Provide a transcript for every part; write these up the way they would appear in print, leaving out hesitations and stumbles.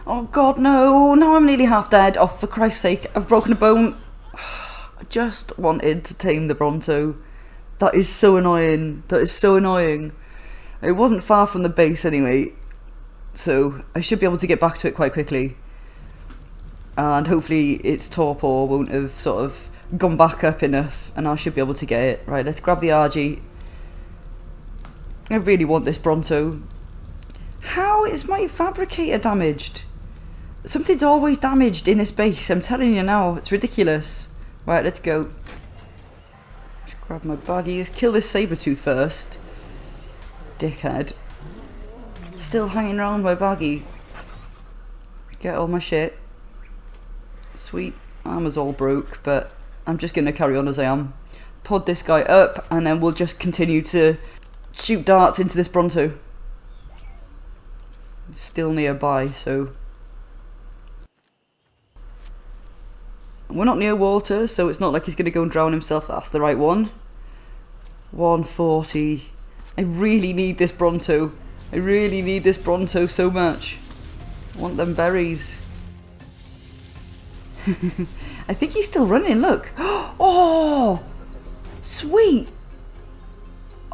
Oh god, no. Now I'm nearly half dead. Oh, for Christ's sake, I've broken a bone. I just wanted to tame the Bronto. That is so annoying. That is so annoying. It wasn't far from the base anyway, so I should be able to get back to it quite quickly. And hopefully its torpor won't have sort of gone back up enough, and I should be able to get it. Right, let's grab the RG. I really want this Bronto. How is my fabricator damaged? Something's always damaged in this base, I'm telling you now. It's ridiculous. Right, let's go. Let's grab my baggie. Let's kill this saber-tooth first. Dickhead. Still hanging around my baggie. Get all my shit. Sweet. Armor's all broke, but I'm just going to carry on as I am. Pod this guy up, and then we'll just continue to shoot darts into this Bronto. Still nearby, so... We're not near water, so it's not like he's going to go and drown himself. That's the right one. 140. I really need this Bronto. I really need this Bronto so much. I want them berries. I think he's still running, look. Oh! Sweet!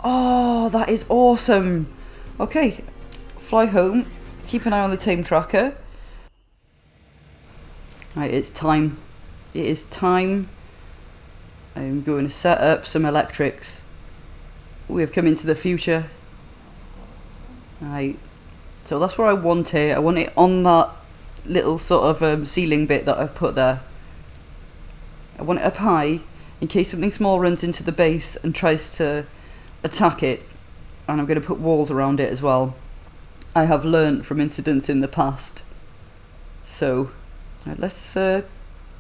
Oh, that is awesome. Okay, fly home. Keep an eye on the tame tracker. Right, it's time. It is time. I'm going to set up some electrics. We have come into the future. Right, so that's where I want it. I want it on that little sort of ceiling bit that I've put there. I want it up high in case something small runs into the base and tries to attack it. And I'm going to put walls around it as well. I have learnt from incidents in the past. So, right, let's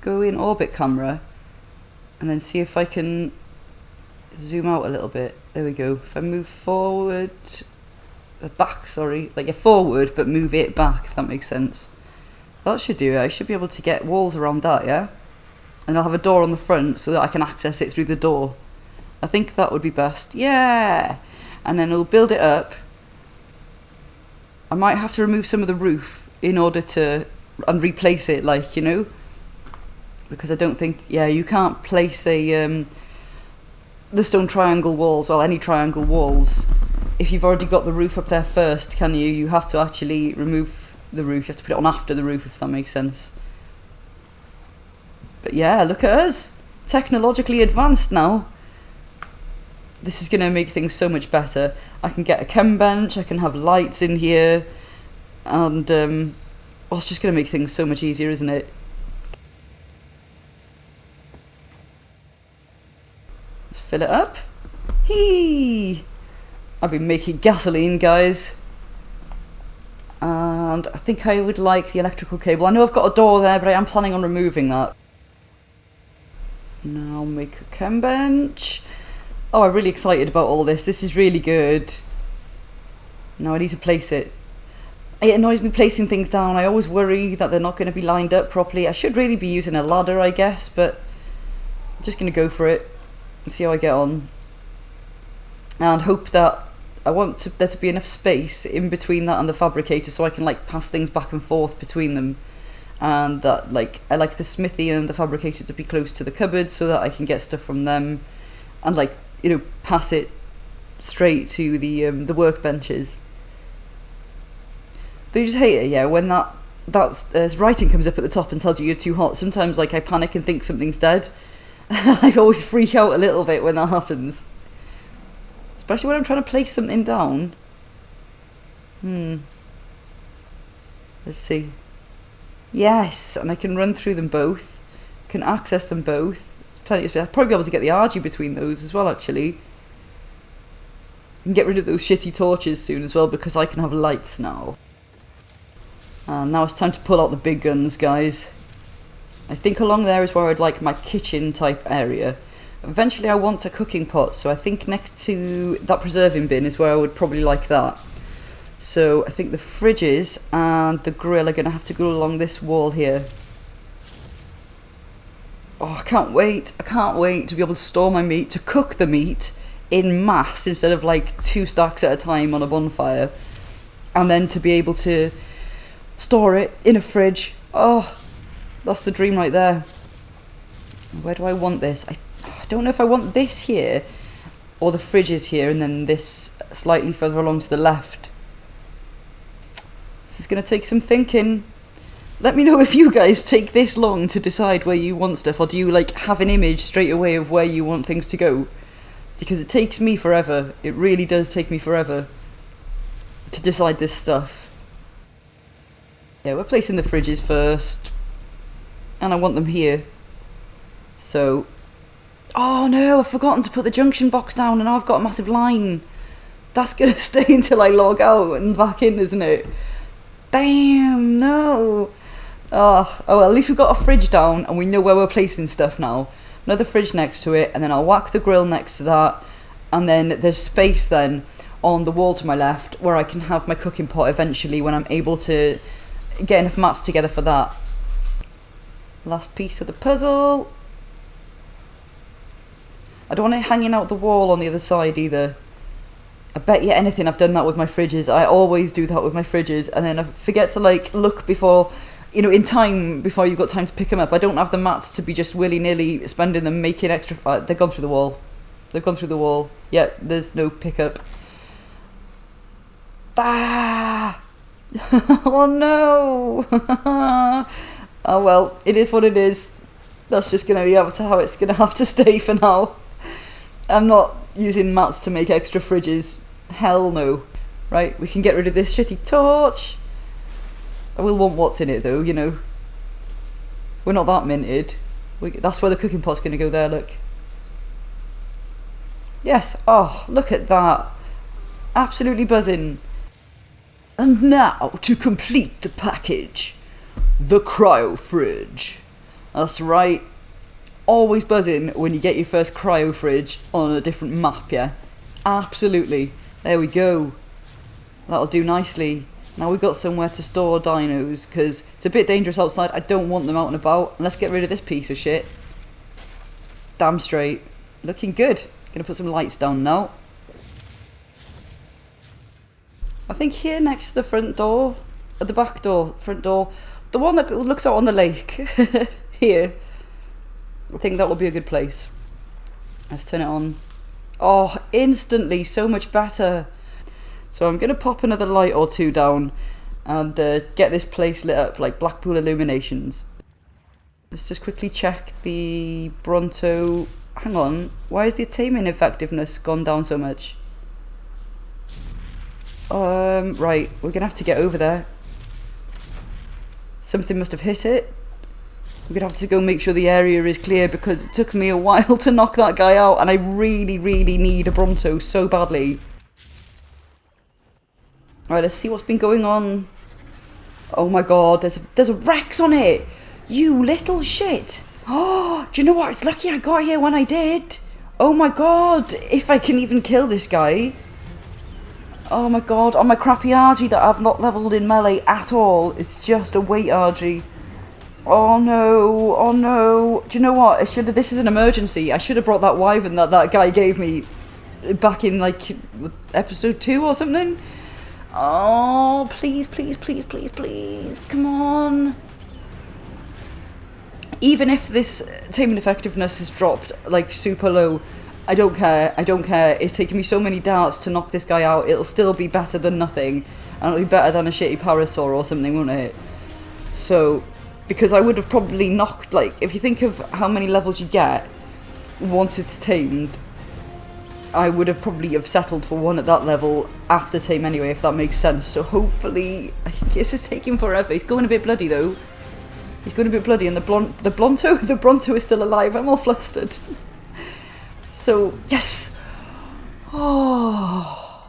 go in orbit camera and then see if I can zoom out a little bit. There we go. If I move forward, back, sorry, like forward, but move it back, if that makes sense. That should do it. I should be able to get walls around that, yeah? And I'll have a door on the front so that I can access it through the door. I think that would be best. Yeah! And then we'll build it up. I might have to remove some of the roof in order to, and replace it, like, you know? Because I don't think, yeah, you can't place the stone triangle walls, well, any triangle walls, if you've already got the roof up there first, can you? You have to actually remove the roof. You have to put it on after the roof, if that makes sense. But yeah, look at us. Technologically advanced now. This is going to make things so much better. I can get a chem bench, I can have lights in here, and well, it's just going to make things so much easier, isn't it? Let's fill it up. Hee! I've been making gasoline, guys. And I think I would like the electrical cable. I know I've got a door there, but I am planning on removing that. Now make a chem bench. Oh, I'm really excited about all this. This is really good. Now I need to place it. It annoys me placing things down. I always worry that they're not going to be lined up properly. I should really be using a ladder, I guess, but I'm just going to go for it and see how I get on. And hope that I want there to be enough space in between that and the fabricator so I can like pass things back and forth between them. And that like I like the smithy and the fabricator to be close to the cupboard so that I can get stuff from them and like, you know, pass it straight to the workbenches. Do you just hate it? Yeah, when that's writing comes up at the top and tells you you're too hot. Sometimes like I panic and think something's dead. I always freak out a little bit when that happens. Especially when I'm trying to place something down. Let's see. Yes, and I can run through them both. Can access them both. There's plenty of space. I'll probably be able to get the RG between those as well, actually. And get rid of those shitty torches soon as well, because I can have lights now. And now it's time to pull out the big guns, guys. I think along there is where I'd like my kitchen type area. Eventually I want a cooking pot, so I think next to that preserving bin is where I would probably like that. So I think the fridges and the grill are going to have to go along this wall here. Oh, I can't wait. I can't wait to be able to store my meat, to cook the meat in mass instead of like 2 stacks at a time on a bonfire. And then to be able to store it in a fridge. Oh, that's the dream right there. Where do I want this? I don't know if I want this here or the fridge is here and then this slightly further along to the left. This is going to take some thinking. Let me know if you guys take this long to decide where you want stuff, or do you like have an image straight away of where you want things to go? Because it takes me forever. It really does take me forever to decide this stuff. Yeah, we're placing the fridges first. And I want them here. So... Oh no, I've forgotten to put the junction box down and I've got a massive line. That's going to stay until I log out and back in, isn't it? Damn, no. Oh, well, at least we've got a fridge down and we know where we're placing stuff now. Another fridge next to it, and then I'll whack the grill next to that. And then there's space then on the wall to my left where I can have my cooking pot eventually when I'm able to get enough mats together for that. Last piece of the puzzle. I don't want it hanging out the wall on the other side either. I bet you anything I've done that with my fridges. I always do that with my fridges, and then I forget to like look before, you know, in time before you've got time to pick them up. I don't have the mats to be just willy-nilly spending them making extra... they've gone through the wall. They've gone through the wall. Yeah, there's no pickup. Ah! Oh no! Oh well, it is what it is. That's just going to be how it's going to have to stay for now. I'm not using mats to make extra fridges. Hell no. Right, we can get rid of this shitty torch. I will want what's in it though, you know. We're not that minted. That's where the cooking pot's going to go there, look. Yes, oh, look at that. Absolutely buzzing. And now, to complete the package, the cryo fridge. That's right. Always buzzing when you get your first cryo fridge on a different map, yeah? Absolutely. There we go. That'll do nicely. Now we've got somewhere to store dinos, because it's a bit dangerous outside. I don't want them out and about. Let's get rid of this piece of shit. Damn straight. Looking good. Gonna put some lights down now. I think here next to the front door, at the back door, front door, the one that looks out on the lake, here. I think that will be a good place. Let's turn it on. Oh, instantly, so much better. So I'm going to pop another light or two down and get this place lit up like Blackpool illuminations. Let's just quickly check the Bronto. Hang on, why is the taming effectiveness gone down so much? Right, we're going to have to get over there. Something must have hit it. We're going to have to go make sure the area is clear because it took me a while to knock that guy out and I really, really need a Bronto so badly. Alright, let's see what's been going on. Oh my god, there's a Rex on it! You little shit! Oh, do you know what? It's lucky I got here when I did. Oh my god, if I can even kill this guy. Oh my god, on my crappy RG that I've not leveled in melee at all. It's just a weight RG. Oh no, oh no. Do you know what? This is an emergency. I should have brought that wyvern that guy gave me back in like episode 2 or something. Oh, please, please, please, please, please. Come on. Even if this taming effectiveness has dropped like super low, I don't care. I don't care. It's taken me so many darts to knock this guy out. It'll still be better than nothing. And it'll be better than a shitty parasaur or something, won't it? So, because I would have probably knocked, like, if you think of how many levels you get once it's tamed, I would have probably have settled for one at that level after tame anyway, if that makes sense. So hopefully, this is taking forever. He's going a bit bloody though. He's going a bit bloody, and the Bronto is still alive. I'm all flustered. So, yes! Oh.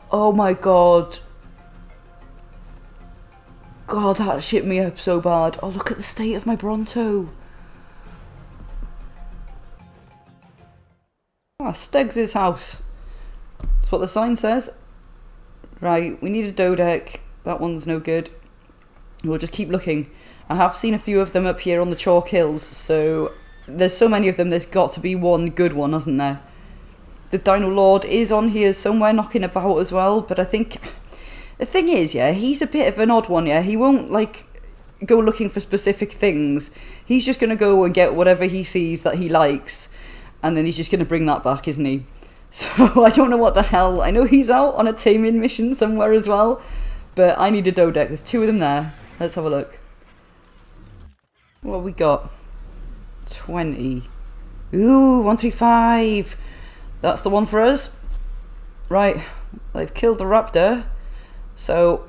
Oh my god. God, that shit me up so bad. Oh, look at the state of my Bronto. Ah, Steggs' house. That's what the sign says. Right, we need a Doed. That one's no good. We'll just keep looking. I have seen a few of them up here on the chalk hills, so there's so many of them, there's got to be one good one, hasn't there? The Dino Lord is on here somewhere knocking about as well, but I think The thing is, yeah, he's a bit of an odd one, yeah. He won't, like, go looking for specific things. He's just going to go and get whatever he sees that he likes, and then he's just going to bring that back, isn't he? So I don't know what the hell. I know he's out on a taming mission somewhere as well, but I need a Doed. There's 2 of them there. Let's have a look. What have we got? 20. Ooh, 135. That's the one for us. Right, they've killed the raptor. So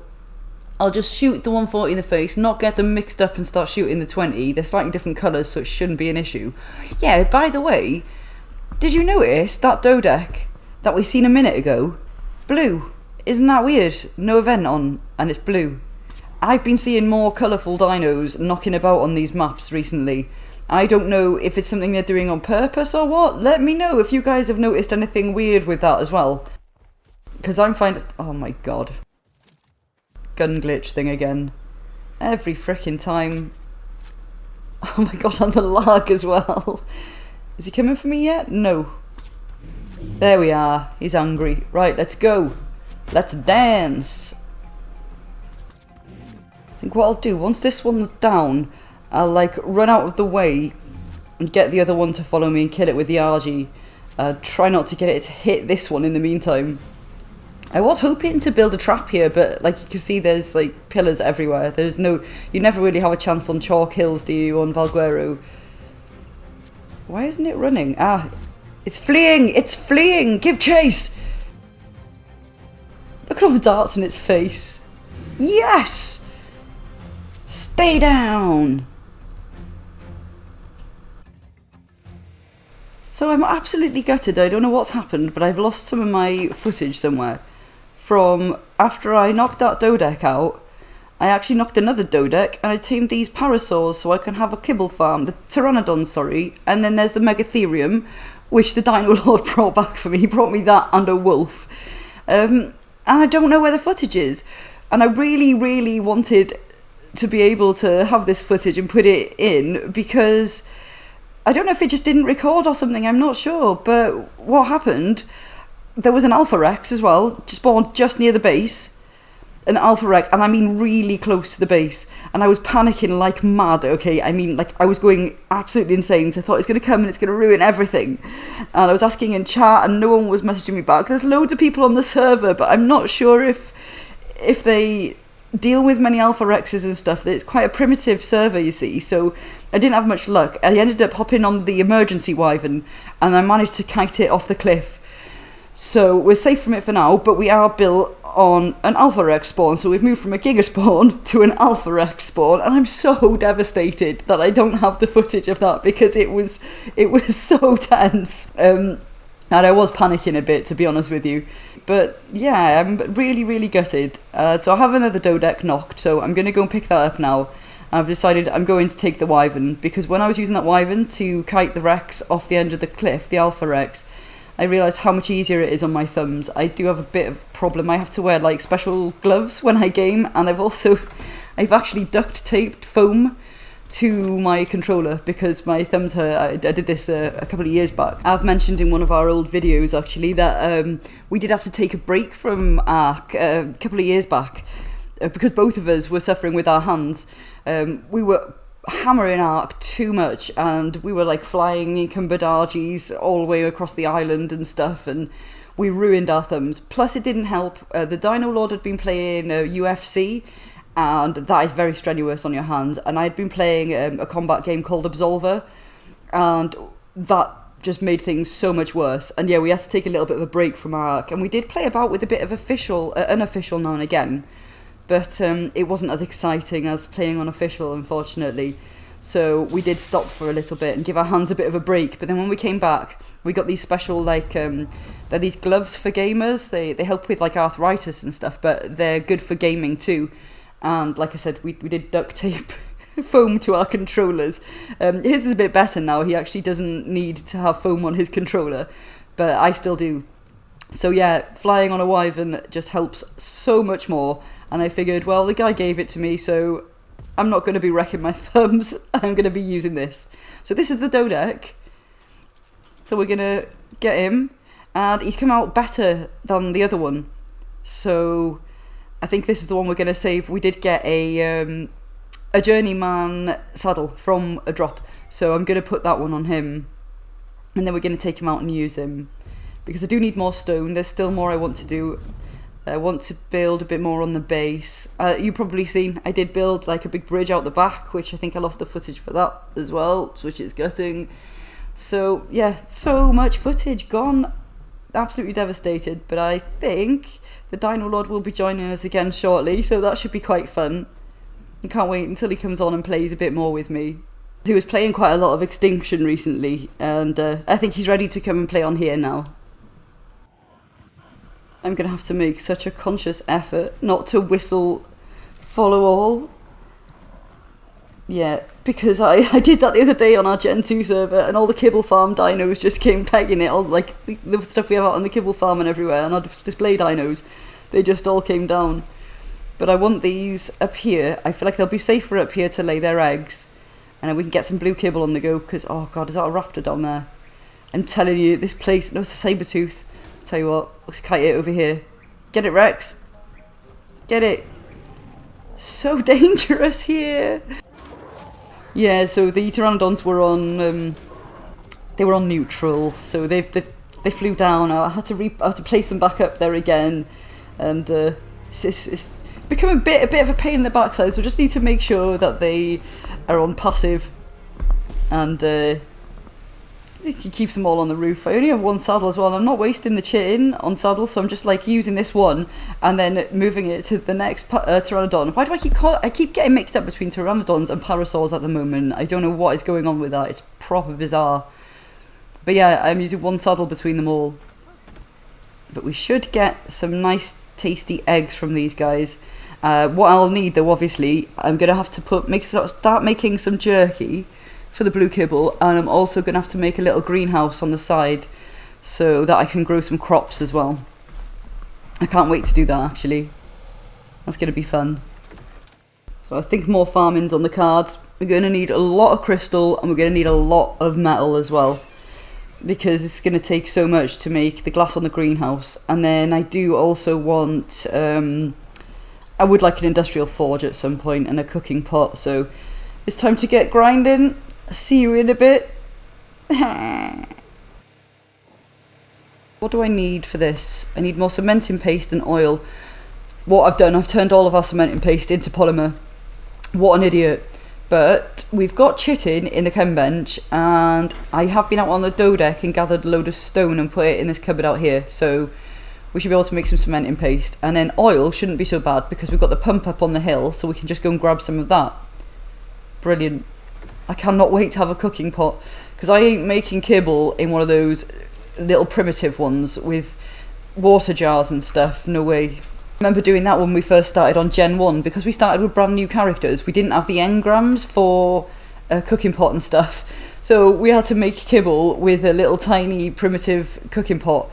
I'll just shoot the 140 in the face, not get them mixed up and start shooting the 20. They're slightly different colours, so it shouldn't be an issue. Yeah, by the way, did you notice that Doed that we seen a minute ago? Blue. Isn't that weird? No event on, and it's blue. I've been seeing more colourful dinos knocking about on these maps recently. I don't know if it's something they're doing on purpose or what. Let me know if you guys have noticed anything weird with that as well. Because I'm finding... Oh my god. Gun glitch thing again. Every frickin' time. Oh my god, and the lag as well. Is he coming for me yet? No. There we are. He's angry. Right, let's go. Let's dance. I think what I'll do, once this one's down, I'll like run out of the way and get the other one to follow me and kill it with the RG. Try not to get it to hit this one in the meantime. I was hoping to build a trap here, but like you can see there's like pillars everywhere. There's no... You never really have a chance on chalk hills, do you, on Valguero? Why isn't it running? Ah, it's fleeing! It's fleeing! Give chase! Look at all the darts in its face. Yes! Stay down! So I'm absolutely gutted. I don't know what's happened, but I've lost some of my footage somewhere. From after I knocked that Doed out, I actually knocked another Doed and I tamed these parasaurs so I can have a kibble farm, the pteranodon, sorry, and then there's the megatherium, which the Dino Lord brought back for me. He brought me that and a wolf. And I don't know where the footage is. And I really, really wanted to be able to have this footage and put it in because I don't know if it just didn't record or something, I'm not sure. But what happened... There was an Alpha Rex as well, spawned just near the base. An Alpha Rex, and I mean really close to the base. And I was panicking like mad, okay? I mean, like, I was going absolutely insane. So I thought it's going to come and it's going to ruin everything. And I was asking in chat and no one was messaging me back. There's loads of people on the server, but I'm not sure if they deal with many Alpha Rexes and stuff. It's quite a primitive server, you see. So I didn't have much luck. I ended up hopping on the emergency wyvern and I managed to kite it off the cliff. So we're safe from it for now, but we are built on an Alpha Rex spawn. So we've moved from a Giga spawn to an Alpha Rex spawn, and I'm so devastated that I don't have the footage of that because it was so tense. And I was panicking a bit, to be honest with you. But yeah, I'm really, really gutted. So I have another Doed knocked, so I'm going to go and pick that up now. I've decided I'm going to take the wyvern because when I was using that wyvern to kite the Rex off the end of the cliff, the Alpha Rex, I realised how much easier it is on my thumbs. I do have a bit of a problem. I have to wear like special gloves when I game, and I've actually duct taped foam to my controller because my thumbs hurt. I did this a couple of years back. I've mentioned in one of our old videos actually that we did have to take a break from ARK a couple of years back because both of us were suffering with our hands. We were hammering ARK too much and we were like flying encumbered RGs all the way across the island and stuff, and we ruined our thumbs. Plus it didn't help, the Dino Lord had been playing UFC, and that is very strenuous on your hands, and I'd been playing a combat game called Absolver, and that just made things so much worse. And yeah, we had to take a little bit of a break from ARK, and we did play about with a bit of unofficial now and again. But it wasn't as exciting as playing on official, unfortunately. So we did stop for a little bit and give our hands a bit of a break. But then when we came back, we got these special, like, they're these gloves for gamers. They help with, like, arthritis and stuff, but they're good for gaming too. And like I said, we did duct tape foam to our controllers. His is a bit better now. He actually doesn't need to have foam on his controller, but I still do. So yeah, flying on a wyvern just helps so much more. And I figured, well, the guy gave it to me, so I'm not going to be wrecking my thumbs. I'm going to be using this. So this is the Doed. So we're going to get him. And he's come out better than the other one. So I think this is the one we're going to save. We did get a journeyman saddle from a drop, so I'm going to put that one on him, and then we're going to take him out and use him, because I do need more stone. There's still more I want to do. I want to build a bit more on the base. You've probably seen I did build like a big bridge out the back, which I think I lost the footage for that as well, which is gutting. So yeah, so much footage gone. Absolutely devastated, but I think the Dino Lord will be joining us again shortly, so that should be quite fun. I can't wait until he comes on and plays a bit more with me. He was playing quite a lot of Extinction recently, and I think he's ready to come and play on here now. I'm going to have to make such a conscious effort not to whistle follow all. Yeah, because I did that the other day on our Gen 2 server, and all the Kibble Farm dinos just came pegging it, all like the stuff we have out on the Kibble Farm and everywhere, and our display dinos, they just all came down. But I want these up here. I feel like they'll be safer up here to lay their eggs, and then we can get some blue kibble on the go, because, oh god, is that a raptor down there? I'm telling you, this place, no, it's a saber tooth. Tell you what, let's kite it over here. Get it, Rex. Get it. So dangerous here. Yeah, so the pteranodons were on, they were on neutral, so they flew down. I had to place them back up there again, and it's become a bit of a pain in the backside. So just need to make sure that they are on passive, and you can keep them all on the roof. I only have one saddle as well. I'm not wasting the chitin on saddle, so I'm just like using this one and then moving it to the next pteranodon. Why do I keep getting mixed up between pteranodons and parasaurs at the moment? I don't know what is going on with that. It's proper bizarre. But yeah, I'm using one saddle between them all. But we should get some nice tasty eggs from these guys. What I'll need though, obviously, I'm gonna have to start making some jerky for the blue kibble, and I'm also going to have to make a little greenhouse on the side so that I can grow some crops as well. I can't wait to do that, actually. That's going to be fun. So I think more farming's on the cards. We're going to need a lot of crystal, and we're going to need a lot of metal as well, because it's going to take so much to make the glass on the greenhouse. And then I do also want, I would like an industrial forge at some point and a cooking pot, so it's time to get grinding. See you in a bit. What do I need for this? I need more cementing paste and oil. What I've done, I've turned all of our cementing paste into polymer. What an idiot. But we've got chitin in the chem bench, and I have been out on the Doed and gathered a load of stone and put it in this cupboard out here. So we should be able to make some cementing paste. And then oil shouldn't be so bad because we've got the pump up on the hill, so we can just go and grab some of that. Brilliant. I cannot wait to have a cooking pot, because I ain't making kibble in one of those little primitive ones with water jars and stuff. No way. I remember doing that when we first started on Gen 1, because we started with brand new characters. We didn't have the engrams for a cooking pot and stuff, so we had to make kibble with a little tiny primitive cooking pot.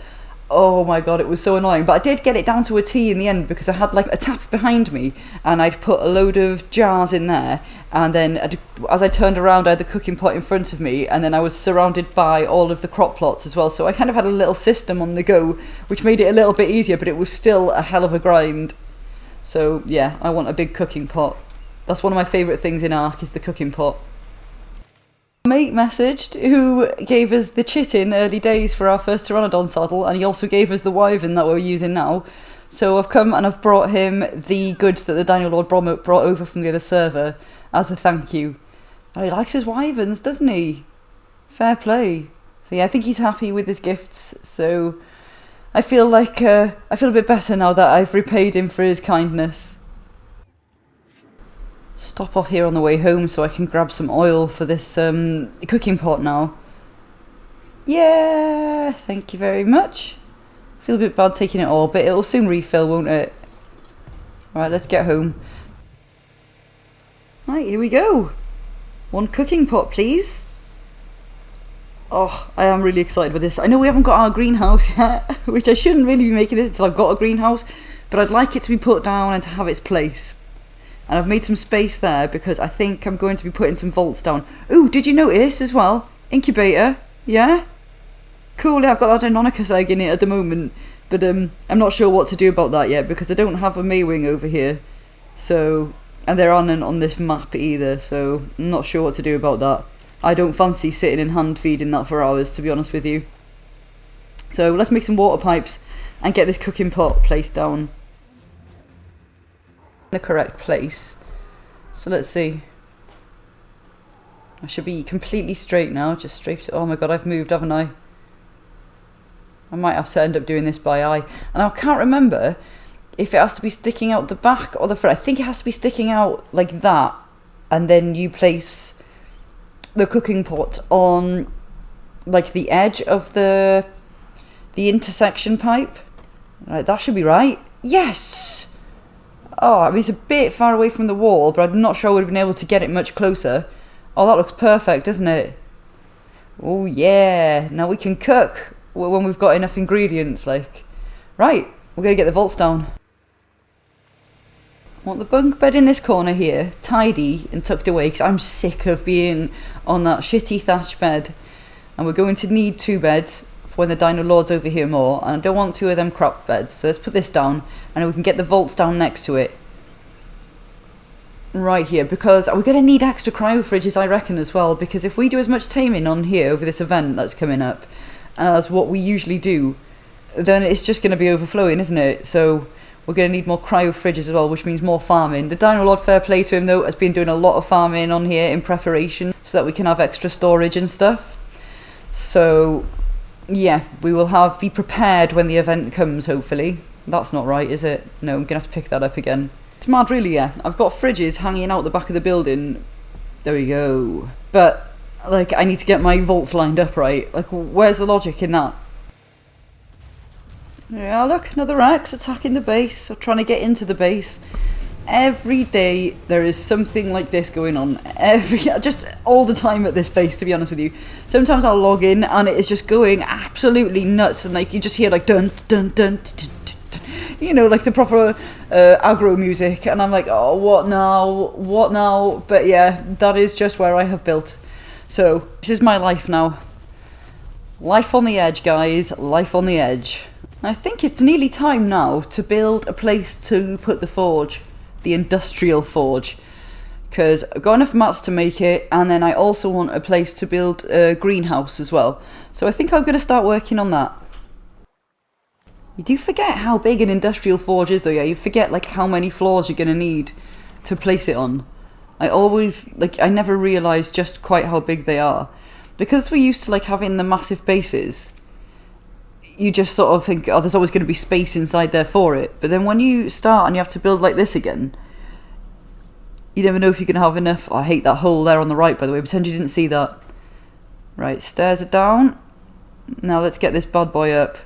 Oh my god, it was so annoying. But I did get it down to a T in the end, because I had like a tap behind me and I'd put a load of jars in there, and then as I turned around I had the cooking pot in front of me, and then I was surrounded by all of the crop plots as well, so I kind of had a little system on the go, which made it a little bit easier, but it was still a hell of a grind. So yeah, I want a big cooking pot. That's one of my favourite things in ARK, is the cooking pot. Mate messaged, who gave us the chitin early days for our first pteranodon saddle, and he also gave us the wyvern that we're using now. So I've come and I've brought him the goods that the Dino Lord brought over from the other server as a thank you. And he likes his wyverns, doesn't he? Fair play. So yeah, I think he's happy with his gifts, so I feel like I feel a bit better now that I've repaid him for his kindness. Stop off here on the way home so I can grab some oil for this cooking pot now. Yeah, thank you very much. Feel a bit bad taking it all, but it'll soon refill, won't it? Alright, let's get home. Right, here we go. One cooking pot, please. Oh, I am really excited with this. I know we haven't got our greenhouse yet, which I shouldn't really be making this until I've got a greenhouse, but I'd like it to be put down and to have its place. And I've made some space there because I think I'm going to be putting some vaults down. Ooh, did you notice as well? Incubator, yeah? Cool, yeah, I've got that Deinonychus egg in it at the moment. But I'm not sure what to do about that yet, because I don't have a Maywing over here. So, and there aren't on this map either, so I'm not sure what to do about that. I don't fancy sitting and hand feeding that for hours, to be honest with you. So let's make some water pipes and get this cooking pot placed down in the correct place. So let's see. I should be completely straight now, just straight. Oh my god, I've moved, haven't I? I might have to end up doing this by eye. And I can't remember if it has to be sticking out the back or the front. I think it has to be sticking out like that. And then you place the cooking pot on like the edge of the intersection pipe. Right, that should be right. Yes! Oh, I mean, it's a bit far away from the wall, but I'm not sure I would have been able to get it much closer. Oh, that looks perfect, doesn't it? Oh yeah, now we can cook when we've got enough ingredients, like. Right, we're gonna get the vaults down. I want the bunk bed in this corner here, tidy and tucked away, because I'm sick of being on that shitty thatch bed. And we're going to need 2 beds for when the Dino Lord's over here more, and I don't want 2 of them crap beds, so let's put this down, and then we can get the vaults down next to it. Right here, because we're going to need extra cryo fridges, I reckon, as well, because if we do as much taming on here over this event that's coming up as what we usually do, then it's just going to be overflowing, isn't it? So we're going to need more cryo fridges as well, which means more farming. The Dino Lord, fair play to him though, has been doing a lot of farming on here in preparation so that we can have extra storage and stuff. So yeah, we will be prepared when the event comes, hopefully. That's not right, is it? No, I'm going to have to pick that up again. It's mad really, yeah. I've got fridges hanging out the back of the building. There we go. But, like, I need to get my vaults lined up right. Like, where's the logic in that? Yeah, look, another Rex attacking the base, or trying to get into the base. Every day there is something like this going on. Just all the time at this base, to be honest with you. Sometimes I'll log in and it is just going absolutely nuts, and like you just hear like dun dun dun dun dun. You know, like the proper aggro music, and I'm like, oh, what now? But yeah, that is just where I have built. So this is my life now. Life on the edge, guys. Life on the edge. I think it's nearly time now to build a place to put the forge, the industrial forge, because I've got enough mats to make it, and then I also want a place to build a greenhouse as well. So I think I'm going to start working on that. You do forget how big an industrial forge is though, yeah? You forget like how many floors you're going to need to place it on. I never realised just quite how big they are. Because we're used to like having the massive bases, you just sort of think, oh, there's always going to be space inside there for it. But then when you start and you have to build like this again, you never know if you can have enough. Oh, I hate that hole there on the right, by the way. Pretend you didn't see that. Right, stairs are down. Now let's get this bad boy up.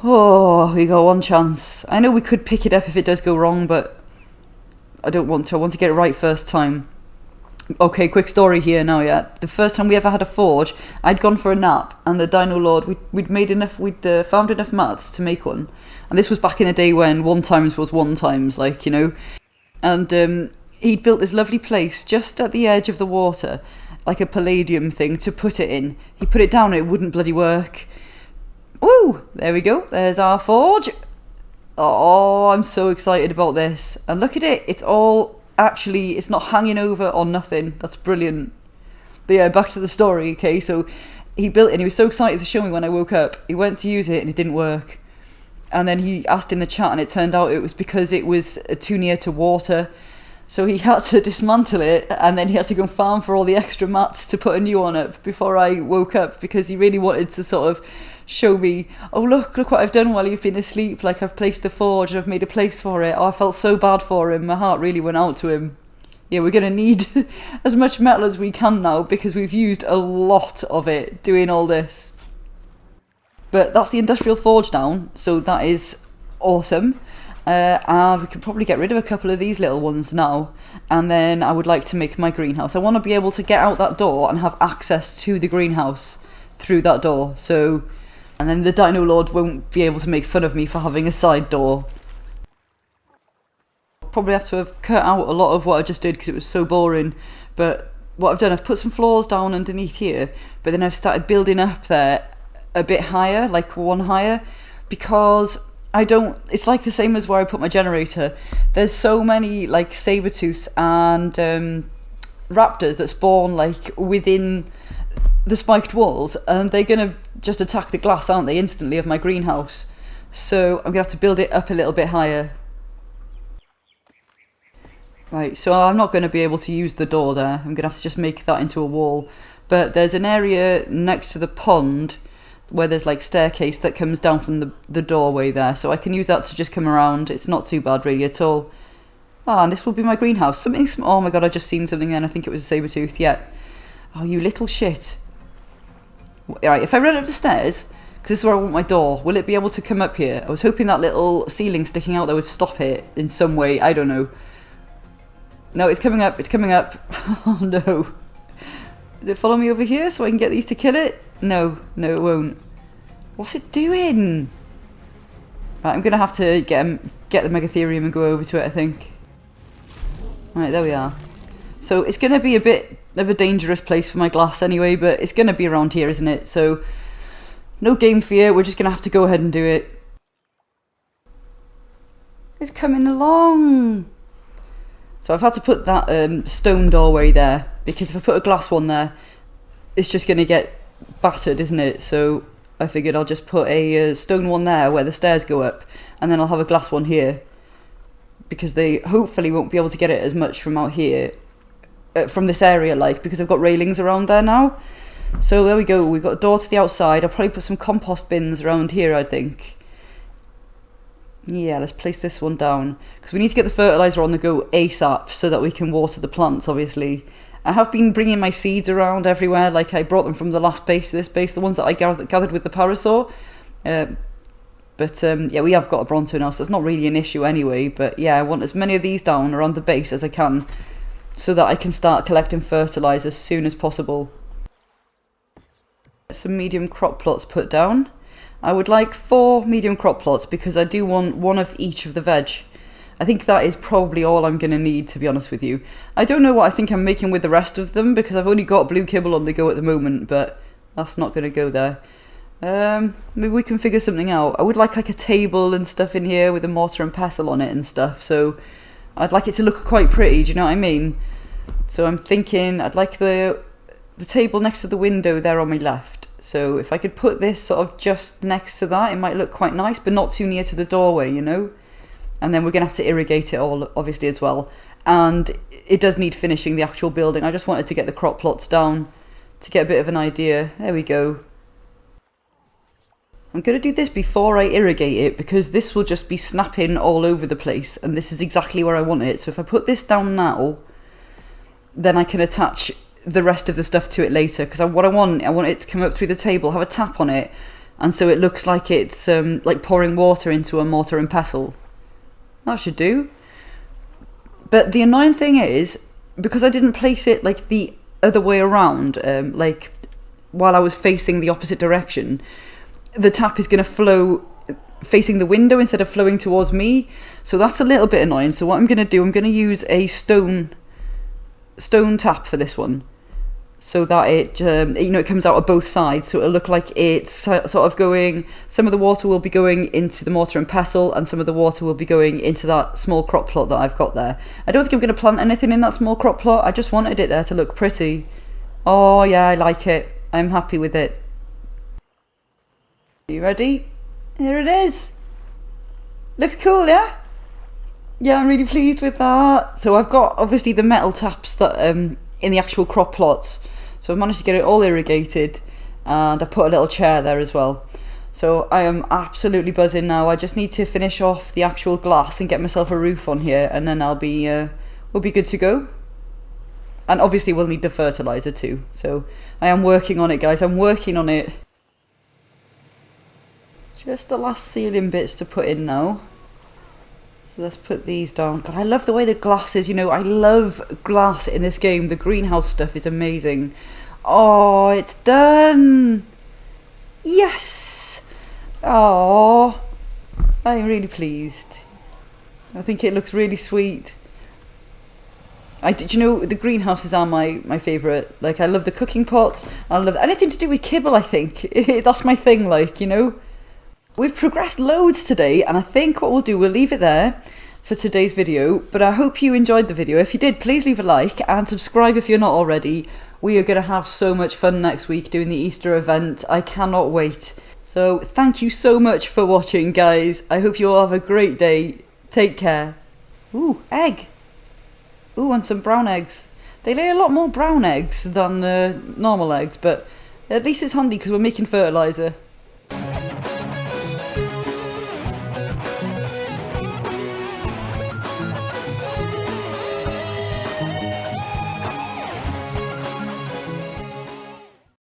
Oh, we got one chance. I know we could pick it up if it does go wrong, but I don't want to. I want to get it right first time. Okay, quick story here now, yeah. The first time we ever had a forge, I'd gone for a nap, and the Dino Lord, we'd found enough mats to make one. And this was back in the day when 1 times was 1 times, like, you know. And he'd built this lovely place just at the edge of the water, like a palladium thing to put it in. He put it down and it wouldn't bloody work. Woo! There we go. There's our forge. Oh, I'm so excited about this. And look at it. It's all actually, it's not hanging over or nothing. That's brilliant. But yeah, back to the story. Okay, so he built it and he was so excited to show me when I woke up. He went to use it and it didn't work. And then he asked in the chat and it turned out it was because it was too near to water. So he had to dismantle it, and then he had to go and farm for all the extra mats to put a new one up before I woke up, because he really wanted to sort of show me, oh look what I've done while you've been asleep, like I've placed the forge and I've made a place for it. Oh, I felt so bad for him, my heart really went out to him. Yeah, we're going to need as much metal as we can now, because we've used a lot of it doing all this. But that's the industrial forge down, so that is awesome. And we can probably get rid of a couple of these little ones now, and then I would like to make my greenhouse. I want to be able to get out that door and have access to the greenhouse through that door, so, and then the Dino Lord won't be able to make fun of me for having a side door. Probably have to have cut out a lot of what I just did because it was so boring, but what I've done, I've put some floors down underneath here, but then I've started building up there a bit higher, like 1 higher, because I don't, it's like the same as where I put my generator. There's so many like saber-tooths and raptors that spawn like within the spiked walls, and they're gonna just attack the glass, aren't they, instantly, of my greenhouse. So I'm gonna have to build it up a little bit higher. Right, so I'm not gonna be able to use the door there. I'm gonna have to just make that into a wall. But there's an area next to the pond where there's like staircase that comes down from the doorway there, so I can use that to just come around. It's not too bad really at all. Ah, and this will be my greenhouse. Something oh my god, I just seen something then. I think it was a saber-tooth, yeah. Oh, you little shit. Right, if I run up the stairs, because this is where I want my door, will it be able to come up here? I was hoping that little ceiling sticking out there would stop it in some way. I don't know. No, it's coming up. It's coming up. Oh no. Did it follow me over here so I can get these to kill it? No, no it won't. What's it doing? Right, I'm going to have to get the Megatherium and go over to it, I think. Right, there we are. So it's going to be a bit of a dangerous place for my glass anyway, but it's going to be around here, isn't it? So no game fear, we're just going to have to go ahead and do it. It's coming along. So I've had to put that stone doorway there, because if I put a glass one there, it's just going to get battered, isn't it? So I figured I'll just put a stone one there where the stairs go up, and then I'll have a glass one here, because they hopefully won't be able to get it as much from out here, from this area, like, because I've got railings around there now. So there we go, we've got a door to the outside. I'll probably put some compost bins around here, I think. Yeah, let's place this one down, because we need to get the fertilizer on the go ASAP so that we can water the plants, obviously. I have been bringing my seeds around everywhere, like I brought them from the last base to this base, the ones that I gathered with the parasaur. Yeah, we have got a Bronto now, so it's not really an issue anyway. But yeah, I want as many of these down around the base as I can, so that I can start collecting fertilizer as soon as possible. Some medium crop plots put down. I would like 4 medium crop plots, because I do want one of each of the veg. I think that is probably all I'm going to need, to be honest with you. I don't know what I think I'm making with the rest of them, because I've only got blue kibble on the go at the moment, but that's not going to go there. Maybe we can figure something out. I would like a table and stuff in here with a mortar and pestle on it and stuff, so I'd like it to look quite pretty, do you know what I mean? So I'm thinking I'd like the table next to the window there on my left. So if I could put this sort of just next to that, it might look quite nice, but not too near to the doorway, you know? And then we're going to have to irrigate it all, obviously, as well. And it does need finishing, the actual building. I just wanted to get the crop plots down to get a bit of an idea. There we go. I'm going to do this before I irrigate it, because this will just be snapping all over the place, and this is exactly where I want it. So if I put this down now, then I can attach the rest of the stuff to it later, because I want it to come up through the table, have a tap on it, and so it looks like it's like pouring water into a mortar and pestle. That should do. But the annoying thing is, because I didn't place it like the other way around, like while I was facing the opposite direction, the tap is going to flow facing the window instead of flowing towards me. So that's a little bit annoying. So what I'm going to do, I'm going to use a stone tap for this one, so that it it comes out of both sides, so it'll look like it's sort of going, some of the water will be going into the mortar and pestle, and some of the water will be going into that small crop plot that I've got there. I don't think I'm going to plant anything in that small crop plot. I just wanted it there to look pretty. Oh yeah, I like it. I'm happy with it. Are you ready? Here it is. Looks cool, yeah? Yeah, I'm really pleased with that. So I've got obviously the metal taps that in the actual crop plots. So I've managed to get it all irrigated, and I've put a little chair there as well. So I am absolutely buzzing now. I just need to finish off the actual glass and get myself a roof on here, and then we'll be good to go. And obviously we'll need the fertilizer too. So I am working on it, guys. I'm working on it. Just the last ceiling bits to put in now. So let's put these down. God, I love the way the glass is, I love glass in this game. The greenhouse stuff is amazing. Oh, it's done. Yes. Oh, I'm really pleased. I think it looks really sweet. The greenhouses are my favourite. Like, I love the cooking pots. I love anything to do with kibble, I think. That's my thing, We've progressed loads today, and I think what we'll do, we'll leave it there for today's video, but I hope you enjoyed the video. If you did, please leave a like and subscribe if you're not already. We are going to have so much fun next week doing the Easter event. I cannot wait. So thank you so much for watching, guys. I hope you all have a great day. Take care. Ooh, egg. Ooh, and some brown eggs. They lay a lot more brown eggs than normal eggs, but at least it's handy because we're making fertiliser.